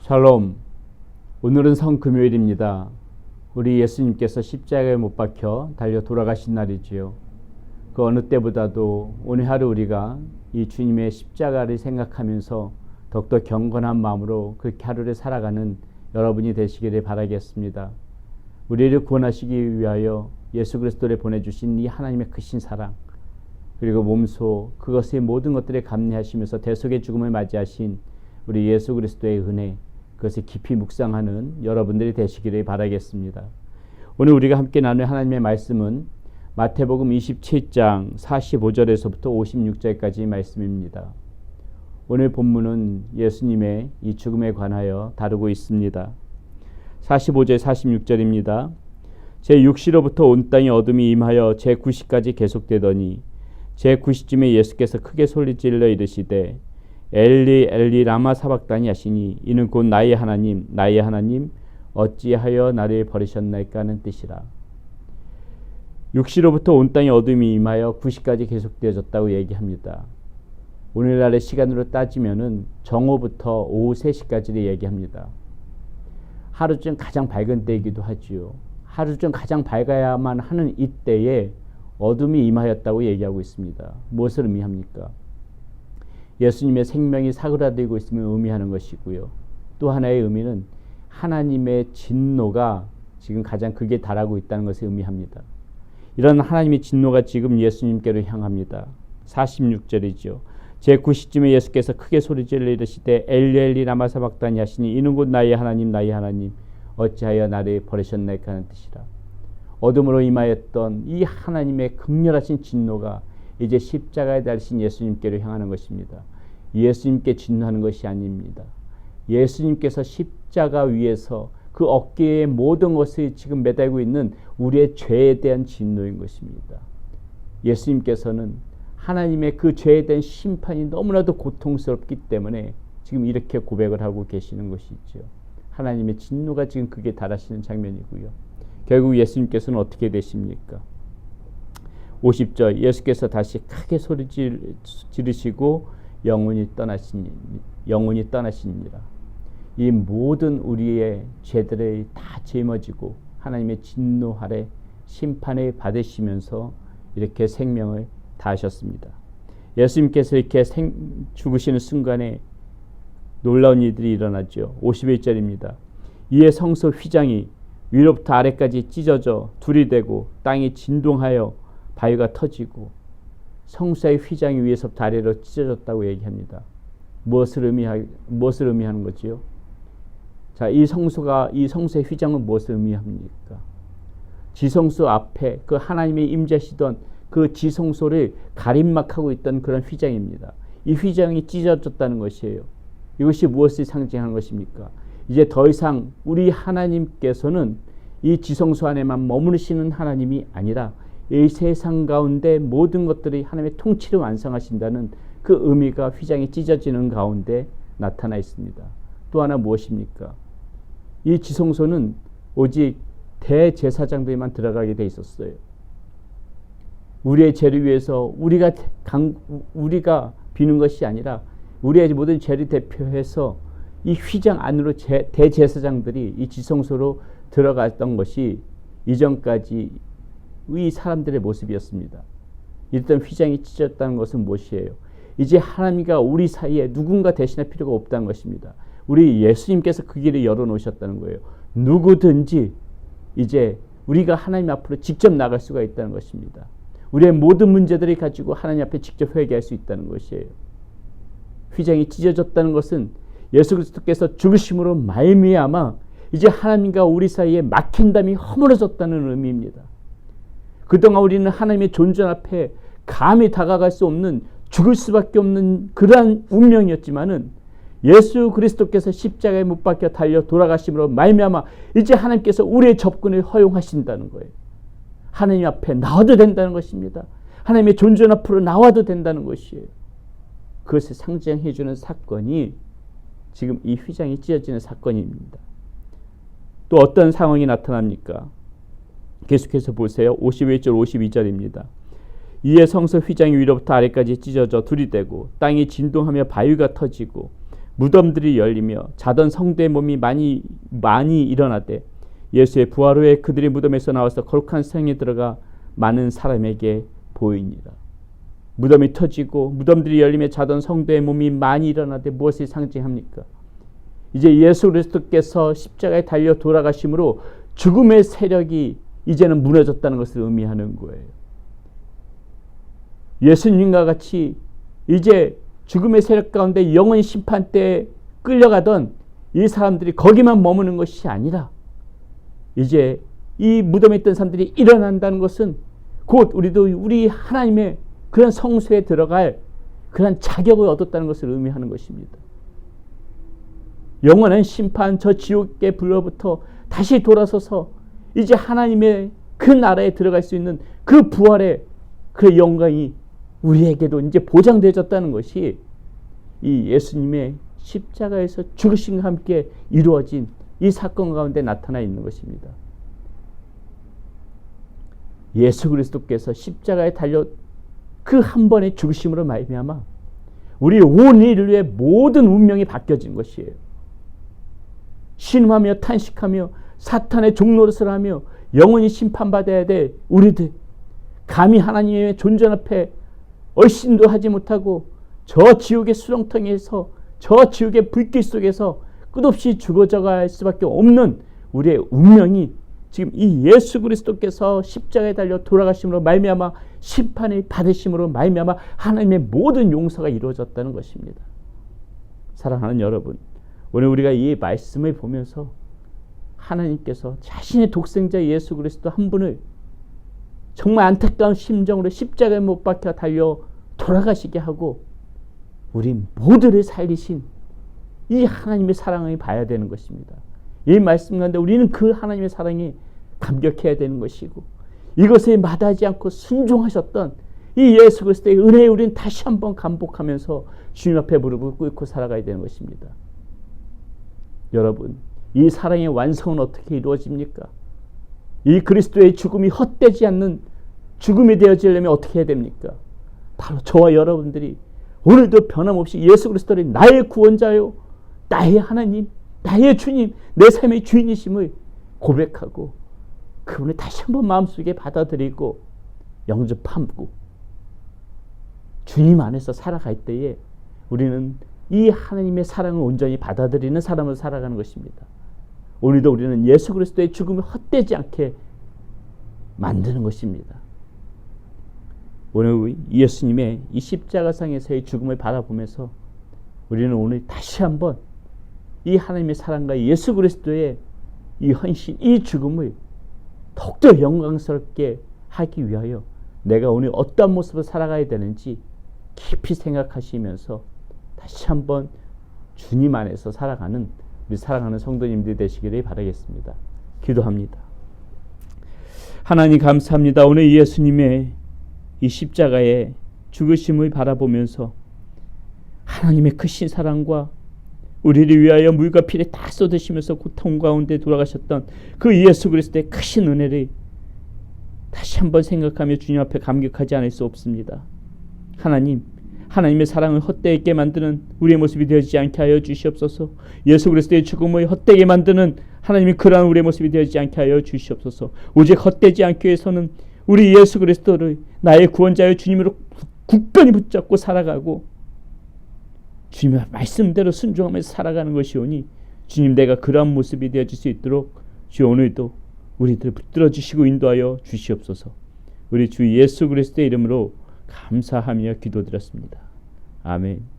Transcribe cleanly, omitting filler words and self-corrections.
샬롬. 오늘은 성금요일입니다. 우리 예수님께서 십자가에 못 박혀 달려 돌아가신 날이지요. 그 어느 때보다도 오늘 하루 우리가 이 주님의 십자가를 생각하면서 더욱더 경건한 마음으로 그렇게 하루를 살아가는 여러분이 되시기를 바라겠습니다. 우리를 구원하시기 위하여 예수 그리스도를 보내주신 이 하나님의 크신 사랑, 그리고 몸소 그것의 모든 것들을 감내하시면서 대속의 죽음을 맞이하신 우리 예수 그리스도의 은혜, 그것을 깊이 묵상하는 여러분들이 되시기를 바라겠습니다. 오늘 우리가 함께 나눌 하나님의 말씀은 마태복음 27장 45절에서부터 56절까지의 말씀입니다. 오늘 본문은 예수님의 이 죽음에 관하여 다루고 있습니다. 45절 46절입니다. 제6시로부터 온 땅에 어둠이 임하여 제9시까지 계속되더니 제9시쯤에 예수께서 크게 소리질러 이르시되 엘리 엘리 라마 사박다니 하시니 이는 곧 나의 하나님 나의 하나님 어찌하여 나를 버리셨나이까 하는 뜻이라. 6시로부터 온 땅에 어둠이 임하여 9시까지 계속되어졌다고 얘기합니다. 오늘날의 시간으로 따지면은 정오부터 오후 3시까지를 얘기합니다. 하루 중 가장 밝은 때이기도 하지요. 하루 중 가장 밝아야만 하는 이때에 어둠이 임하였다고 얘기하고 있습니다. 무엇을 의미합니까? 예수님의 생명이 사그라들고 있음을 의미하는 것이고요. 또 하나의 의미는 하나님의 진노가 지금 가장 극에 달하고 있다는 것을 의미합니다. 이런 하나님의 진노가 지금 예수님께로 향합니다. 46절이죠. 제9시쯤에 예수께서 크게 소리질러 이르시되 엘리 엘리 라마 사박다니 하시니 이는 곧 나의 하나님 나의 하나님 어찌하여 나를 버리셨나이까 하는 뜻이라. 어둠으로 임하였던 이 하나님의 극렬하신 진노가 이제 십자가에 달리신 예수님께로 향하는 것입니다. 예수님께 진노하는 것이 아닙니다. 예수님께서 십자가 위에서 그 어깨의 모든 것을 지금 매달고 있는 우리의 죄에 대한 진노인 것입니다. 예수님께서는 하나님의 그 죄에 대한 심판이 너무나도 고통스럽기 때문에 지금 이렇게 고백을 하고 계시는 것이죠. 하나님의 진노가 지금 그게 달하시는 장면이고요. 결국 예수님께서는 어떻게 되십니까? 50절 예수께서 다시 크게 소리 지르시고 영원히 떠나시니라. 이 모든 우리의 죄들을 다 짊어지고 하나님의 진노 아래 심판을 받으시면서 이렇게 생명을 다하셨습니다. 예수님께서 이렇게 죽으시는 순간에 놀라운 일들이 일어났죠. 51절입니다. 이에 성소 휘장이 위로부터 아래까지 찢어져 둘이 되고 땅이 진동하여 바위가 터지고 성소의 휘장이 위에서부터 아래로 찢어졌다고 얘기합니다. 무엇을 의미하는 거지요? 자, 이 성소의 휘장은 무엇을 의미합니까? 지성소 앞에 그 하나님의 임재하시던 그 지성소를 가림막하고 있던 그런 휘장입니다. 이 휘장이 찢어졌다는 것이에요. 이것이 무엇을 상징하는 것입니까? 이제 더 이상 우리 하나님께서는 이 지성소 안에만 머무르시는 하나님이 아니라 이 세상 가운데 모든 것들이 하나님의 통치를 완성하신다는 그 의미가 휘장이 찢어지는 가운데 나타나 있습니다. 또 하나 무엇입니까? 이 지성소는 오직 대제사장들만 들어가게 돼 있었어요. 우리의 죄를 위해서 우리가 비는 것이 아니라 우리의 모든 죄를 대표해서 이 휘장 안으로 대제사장들이 이 지성소로 들어갔던 것이 이전까지 이 사람들의 모습이었습니다. 이랬던 휘장이 찢어졌다는 것은 무엇이에요? 이제 하나님과 우리 사이에 누군가 대신할 필요가 없다는 것입니다. 우리 예수님께서 그 길을 열어놓으셨다는 거예요. 누구든지 이제 우리가 하나님 앞으로 직접 나갈 수가 있다는 것입니다. 우리의 모든 문제들을 가지고 하나님 앞에 직접 회개할 수 있다는 것이에요. 휘장이 찢어졌다는 것은 예수 그리스도께서 죽으심으로 말미암아 이제 하나님과 우리 사이에 막힌 담이 허물어졌다는 의미입니다. 그동안 우리는 하나님의 존재 앞에 감히 다가갈 수 없는 죽을 수밖에 없는 그러한 운명이었지만은 예수 그리스도께서 십자가에 못 박혀 달려 돌아가심으로 말미암아 이제 하나님께서 우리의 접근을 허용하신다는 거예요. 하나님 앞에 나와도 된다는 것입니다. 하나님의 존재 앞으로 나와도 된다는 것이에요. 그것을 상징해 주는 사건이 지금 이 휘장이 찢어지는 사건입니다. 또 어떤 상황이 나타납니까? 계속해서 보세요. 51절 52절입니다. 이에 성소 휘장이 위로부터 아래까지 찢어져 둘이 되고 땅이 진동하며 바위가 터지고 무덤들이 열리며 자던 성도의 몸이 많이 일어나되 예수의 부활 후에 그들이 무덤에서 나와서 거룩한 성에 들어가 많은 사람에게 보이니라. 무덤이 터지고 무덤들이 열리며 자던 성도의 몸이 많이 일어나되 무엇을 상징합니까? 이제 예수 그리스도께서 십자가에 달려 돌아가심으로 죽음의 세력이 이제는 무너졌다는 것을 의미하는 거예요. 예수님과 같이 이제 죽음의 세력 가운데 영원 심판대에 끌려가던 이 사람들이 거기만 머무는 것이 아니라 이제 이 무덤에 있던 사람들이 일어난다는 것은 곧 우리도 우리 하나님의 그런 성소에 들어갈 그런 자격을 얻었다는 것을 의미하는 것입니다. 영원한 심판 저 지옥의 불로부터 다시 돌아서서 이제 하나님의 그 나라에 들어갈 수 있는 그 부활의 그 영광이 우리에게도 이제 보장되어졌다는 것이 이 예수님의 십자가에서 죽으심과 함께 이루어진 이 사건 가운데 나타나 있는 것입니다. 예수 그리스도께서 십자가에 달려 그 한 번의 죽으심으로 말미암아 우리 온 인류의 모든 운명이 바뀌어진 것이에요. 신음하며 탄식하며 사탄의 종노릇을 하며 영원히 심판받아야 될 우리들, 감히 하나님의 존재 앞에 얼씬도 하지 못하고 저 지옥의 수렁텅이에서 저 지옥의 불길 속에서 끝없이 죽어져 갈 수밖에 없는 우리의 운명이 지금 이 예수 그리스도께서 십자가에 달려 돌아가심으로 말미암아 심판을 받으심으로 말미암아 하나님의 모든 용서가 이루어졌다는 것입니다. 사랑하는 여러분, 오늘 우리가 이 말씀을 보면서 하나님께서 자신의 독생자 예수 그리스도 한 분을 정말 안타까운 심정으로 십자가에 못 박혀 달려 돌아가시게 하고 우리 모두를 살리신 이 하나님의 사랑을 봐야 되는 것입니다. 이 말씀 가운데 우리는 그 하나님의 사랑에 감격해야 되는 것이고 이것에 마다하지 않고 순종하셨던 이 예수 그리스도의 은혜에 우리는 다시 한번 감복하면서 주님 앞에 무릎을 꿇고 살아가야 되는 것입니다. 여러분, 이 사랑의 완성은 어떻게 이루어집니까? 이 그리스도의 죽음이 헛되지 않는 죽음이 되어지려면 어떻게 해야 됩니까? 바로 저와 여러분들이 오늘도 변함없이 예수 그리스도를 나의 구원자요, 나의 하나님, 나의 주님, 내 삶의 주인이심을 고백하고 그분을 다시 한번 마음속에 받아들이고 영접하고 주님 안에서 살아갈 때에 우리는 이 하나님의 사랑을 온전히 받아들이는 사람으로 살아가는 것입니다. 오늘도 우리는 예수 그리스도의 죽음을 헛되지 않게 만드는 것입니다. 오늘 예수님의 이 십자가상에서의 죽음을 바라보면서 우리는 오늘 다시 한번 이 하나님의 사랑과 예수 그리스도의 이 헌신, 이 죽음을 더욱더 영광스럽게 하기 위하여 내가 오늘 어떤 모습으로 살아가야 되는지 깊이 생각하시면서 다시 한번 주님 안에서 살아가는 우리 사랑하는 성도님들이 되시기를 바라겠습니다. 기도합니다. 하나님 감사합니다. 오늘 예수님의 이 십자가의 죽으심을 바라보면서 하나님의 크신 사랑과 우리를 위하여 물과 피를 다 쏟으시면서 고통 가운데 돌아가셨던 그 예수 그리스도의 크신 은혜를 다시 한번 생각하며 주님 앞에 감격하지 않을 수 없습니다. 하나님, 하나님의 사랑을 헛되게 만드는 우리의 모습이 되지 않게 하여 주시옵소서. 예수 그리스도의 죽음을 헛되게 만드는 하나님이 그러한 우리의 모습이 되지 않게 하여 주시옵소서. 오직 헛되지 않기 위해서는 우리 예수 그리스도를 나의 구원자여 주님으로 굳건히 붙잡고 살아가고 주님의 말씀대로 순종하면서 살아가는 것이오니 주님, 내가 그러한 모습이 되어질 수 있도록 주 오늘도 우리들을 붙들어 주시고 인도하여 주시옵소서. 우리 주 예수 그리스도의 이름으로 감사하며 기도드렸습니다. 아멘.